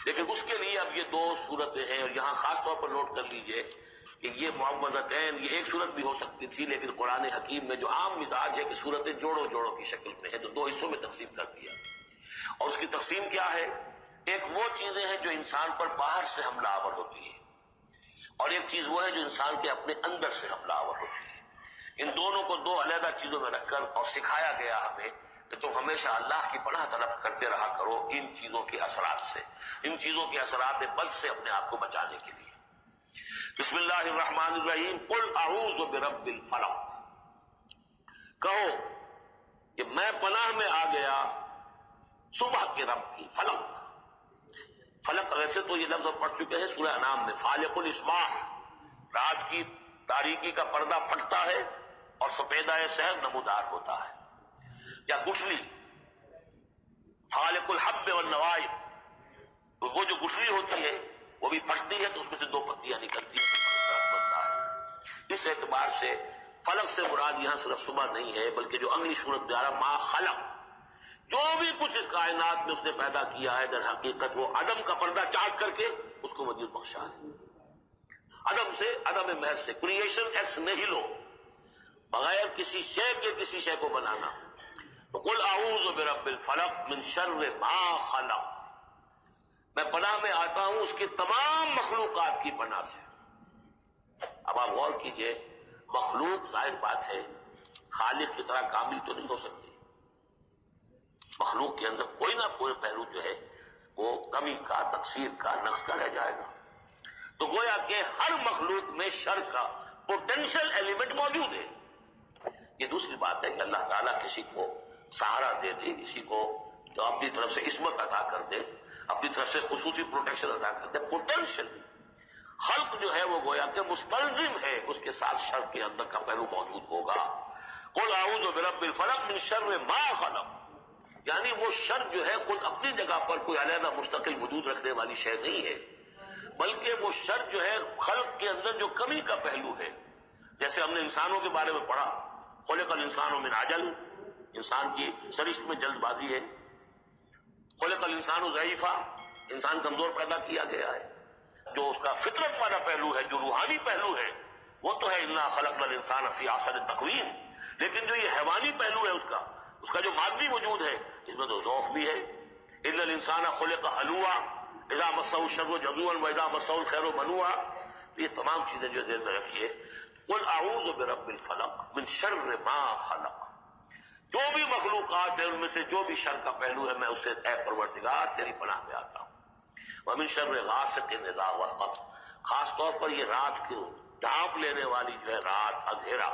لیکن اس کے لیے اب یہ دو صورتیں ہیں، اور یہاں خاص طور پر نوٹ کر لیجئے کہ یہ معوذتین یہ ایک صورت بھی ہو سکتی تھی، لیکن قرآن حکیم میں جو عام مزاج ہے کہ صورتیں جوڑوں جوڑوں کی شکل میں ہے، تو دو حصوں میں تقسیم کر دیا۔ اور اس کی تقسیم کیا ہے؟ ایک وہ چیزیں ہیں جو انسان پر باہر سے حملہ آور ہوتی ہیں، اور ایک چیز وہ ہے جو انسان کے اپنے اندر سے حملہ آور ہوتی ہے۔ ان دونوں کو دو علیحدہ چیزوں میں رکھ کر اور سکھایا گیا ہمیں کہ تم ہمیشہ اللہ کی پناہ طلب کرتے رہا کرو ان چیزوں کے اثرات سے، ان چیزوں کے اثرات بد سے اپنے آپ کو بچانے کے لیے۔ بسم اللہ الرحمن الرحیم، قل اعوذ برب الفلق، کہو کہ میں پناہ میں آ گیا صبح کے رب کی۔ فلق ویسے تو یہ لفظ ہم پڑھ چکے ہیں سورہ انعام میں، فالق الاصباح، رات کی تاریکی کا پردہ پھٹتا ہے اور سفیدہ سحر نمودار ہوتا ہے۔ یا گٹھلی، فالق الحب والنوائب، وہ جو گٹھلی ہوتی ہے وہ بھی پھٹتی ہے تو اس میں سے دو پتیاں نکلتی ہیں تو درخت بنتا ہے۔ اس اعتبار سے فلق سے مراد یہاں صرف صبح نہیں ہے، بلکہ جو اگلی صورت میں آ رہا ما خلق، جو بھی کچھ اس کائنات میں اس نے پیدا کیا ہے در حقیقت وہ عدم کا پردہ چاک کر کے اس کو وجود بخشا ہے۔ عدم سے، عدم محض سے، کریشن ایکس نیہیلو، بغیر کسی شے کے کسی شے کو بنانا۔ تو قل اعوذ برب الفلق من شر ما خلق، میں پناہ میں آتا ہوں اس کی تمام مخلوقات کی پناہ سے۔ اب آپ غور کیجئے، مخلوق ظاہر بات ہے خالق کی طرح کامل تو نہیں ہو سکتی، مخلوق کے اندر کوئی نہ کوئی پہلو جو ہے وہ کمی کا، تقصیر کا، نقص کا رہ جائے گا۔ تو گویا کہ ہر مخلوق میں شر کا پوٹینشل ایلیمنٹ موجود ہے۔ یہ دوسری بات ہے کہ اللہ تعالیٰ کسی کو سہارا دے دے، کسی کو جو اپنی طرف سے عصمت عطا کر دے، اپنی طرف سے خصوصی پروٹیکشن عطا کر دے۔ پوٹینشل خلق جو ہے وہ گویا کہ مستلزم ہے، اس کے ساتھ شر کے اندر کا پہلو موجود ہوگا۔ قل اعوذ برب الفلق من شر ما خلق، یعنی وہ شر جو ہے خود اپنی جگہ پر کوئی علیحدہ مستقل وجود رکھنے والی شے نہیں ہے، بلکہ وہ شر جو ہے خلق کے اندر جو کمی کا پہلو ہے۔ جیسے ہم نے انسانوں کے بارے میں پڑھا، خلق الانسان من عجل، انسان کی سرشت میں جلد بازی ہے۔ خلق الانسان ضعیفا، انسان کمزور پیدا کیا گیا ہے۔ جو اس کا فطرت والا پہلو ہے، جو روحانی پہلو ہے، وہ تو ہے انا خلقنا الانسان فی احسن تقویم، لیکن جو یہ حیوانی پہلو ہے اس کا جو مادی وجود ہے، اس میں تو ذوق بھی ہے۔ ان الانسان خلق ہلوعا اذا مسہ الشر جزوعا واذا مسہ الخیر منوعا، یہ تمام چیزیں جو ذہن میں رکھیے۔ قل اعوذ برب الفلق من شر ما خلق، جو بھی مخلوقات ہیں ان میں سے جو بھی شر کا پہلو ہے میں اس سے اے پروردگار تیری پناہ میں آتا ہوں۔ ومن شر غاسق اذا وقب، خاص طور پر یہ رات کو ڈھانپ لینے والی جو ہے رات، اندھیرا،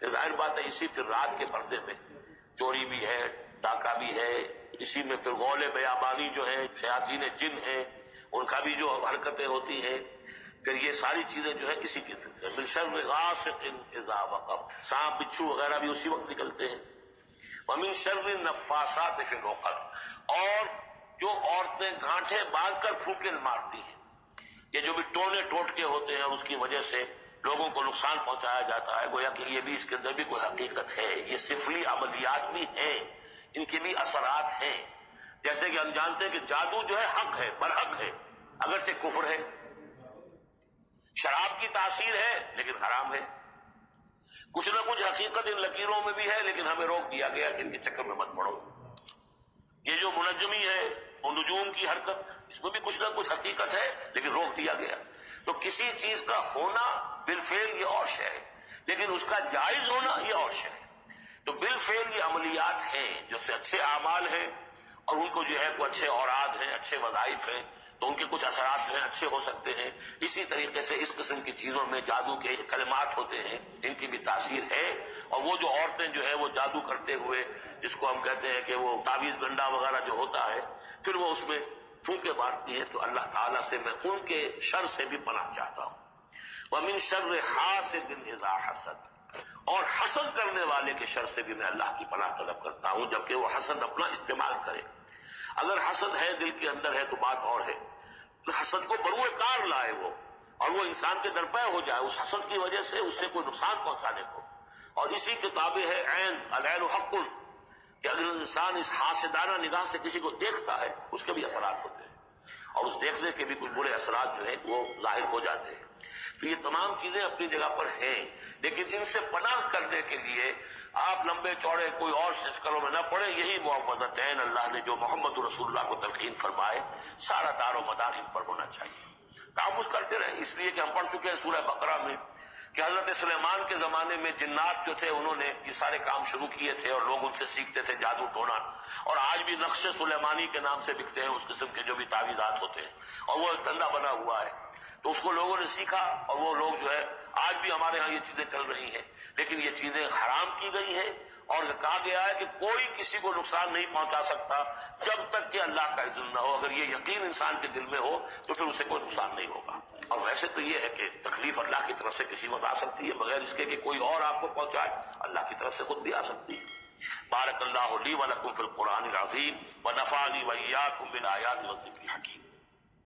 یہ ظاہر بات ہے اسی پھر رات کے پردے میں چوری بھی ہے، ڈاکہ بھی ہے، اسی میں پھر غول بیابانی جو ہے، شیاطین جن ہیں ان کا بھی جو حرکتیں ہوتی ہیں، پھر یہ ساری چیزیں جو ہے اسی کی طرف سے۔ من شر غاسق اذا وقب، سانپ بچھو وغیرہ بھی اسی وقت نکلتے ہیں۔ ومن شر النفاثات فی العقد، اور جو عورتیں گانٹھیں باندھ کر پھونکے مارتی ہیں، یہ جو بھی ٹونے ٹوٹکے ہوتے ہیں اور اس کی وجہ سے لوگوں کو نقصان پہنچایا جاتا ہے، گویا کہ یہ بھی اس کے اندر بھی کوئی حقیقت ہے۔ یہ سفلی عملیات بھی ہیں، ان کے بھی اثرات ہیں۔ جیسے کہ ہم جانتے ہیں کہ جادو جو ہے حق ہے، برحق ہے، اگرچہ کفر ہے۔ شراب کی تاثیر ہے لیکن حرام ہے۔ کچھ نہ کچھ حقیقت ان لکیروں میں بھی ہے، لیکن ہمیں روک دیا گیا کہ ان کے چکر میں مت پڑو۔ یہ جو منجمی ہے اور نجوم کی حرکت، اس میں بھی کچھ نہ کچھ حقیقت ہے لیکن روک دیا گیا۔ تو کسی چیز کا ہونا بالفعل یہ اور شے ہے، لیکن اس کا جائز ہونا یہ اور شے ہے۔ تو بالفعل یہ عملیات ہیں جو سے اچھے اعمال ہیں، اور ان کو جو ہے کوئی اچھے اوراد ہیں، اچھے وظائف ہیں، تو ان کے کچھ اثرات جو ہیں اچھے ہو سکتے ہیں۔ اسی طریقے سے اس قسم کی چیزوں میں جادو کے کلمات ہوتے ہیں، ان کی بھی تاثیر ہے۔ اور وہ جو عورتیں جو ہے وہ جادو کرتے ہوئے، جس کو ہم کہتے ہیں کہ وہ تعویذ گنڈا وغیرہ جو ہوتا ہے، پھر وہ اس میں پھونکے مارتی ہیں، تو اللہ تعالیٰ سے میں ان کے شر سے بھی پناہ چاہتا ہوں۔ وَمِن شَرِّ حَاسِدٍ إِذَا حَسَدَ، اور حسد کرنے والے کے شر سے بھی میں اللہ کی پناہ طلب کرتا ہوں، جبکہ وہ حسد اپنا استعمال کرے۔ اگر حسد ہے دل کے اندر ہے تو بات اور ہے، حسد کو بروئے کار لائے وہ، اور وہ انسان کے درپے ہو جائے اس حسد کی وجہ سے، اس سے کوئی نقصان پہنچانے کو۔ اور اسی کتابیں ہے عین، العین حق، کہ اگر انسان اس حاسدانہ نگاہ سے کسی کو دیکھتا ہے اس کے بھی اثرات ہوتے ہیں۔ اور اور اس دیکھنے کے بھی کچھ برے اثرات جو ہیں وہ ظاہر ہو جاتے ہیں. تو یہ تمام چیزیں اپنی جگہ پر ہیں، لیکن ان سے پناہ کرنے کے لیے آپ لمبے چوڑے کوئی اور چکروں میں نہ پڑے. یہی معوذتین اللہ نے جو محمد رسول اللہ کو تلقین فرمائے، سارا دار و مدار ان پر ہونا چاہیے. تعوذ کرتے رہے، اس لیے کہ ہم پڑھ چکے ہیں سورہ بقرہ میں کہ حضرت سلیمان کے زمانے میں جنات جو تھے انہوں نے یہ سارے کام شروع کیے تھے اور لوگ ان سے سیکھتے تھے جادو ٹونا، اور آج بھی نقش سلیمانی کے نام سے بکتے ہیں اس قسم کے جو بھی تعویذات ہوتے ہیں، اور وہ ایک دھندا بنا ہوا ہے. تو اس کو لوگوں نے سیکھا اور وہ لوگ جو ہے آج بھی ہمارے ہاں یہ چیزیں چل رہی ہیں، لیکن یہ چیزیں حرام کی گئی ہیں اور کہا گیا ہے کہ کوئی کسی کو نقصان نہیں پہنچا سکتا جب تک کہ اللہ کا اذن نہ ہو. اگر یہ یقین انسان کے دل میں ہو تو پھر اسے کوئی نقصان نہیں ہوگا. اور ویسے تو یہ ہے کہ تکلیف اللہ کی طرف سے کسی وقت آ سکتی ہے بغیر اس کے کہ کوئی اور آپ کو پہنچائے، اللہ کی طرف سے خود بھی آ سکتی ہے. بارک اللہ لی و لکم فی القرآن العظیم ونفعنی وإیاکم بالآیات والذکر الحکیم.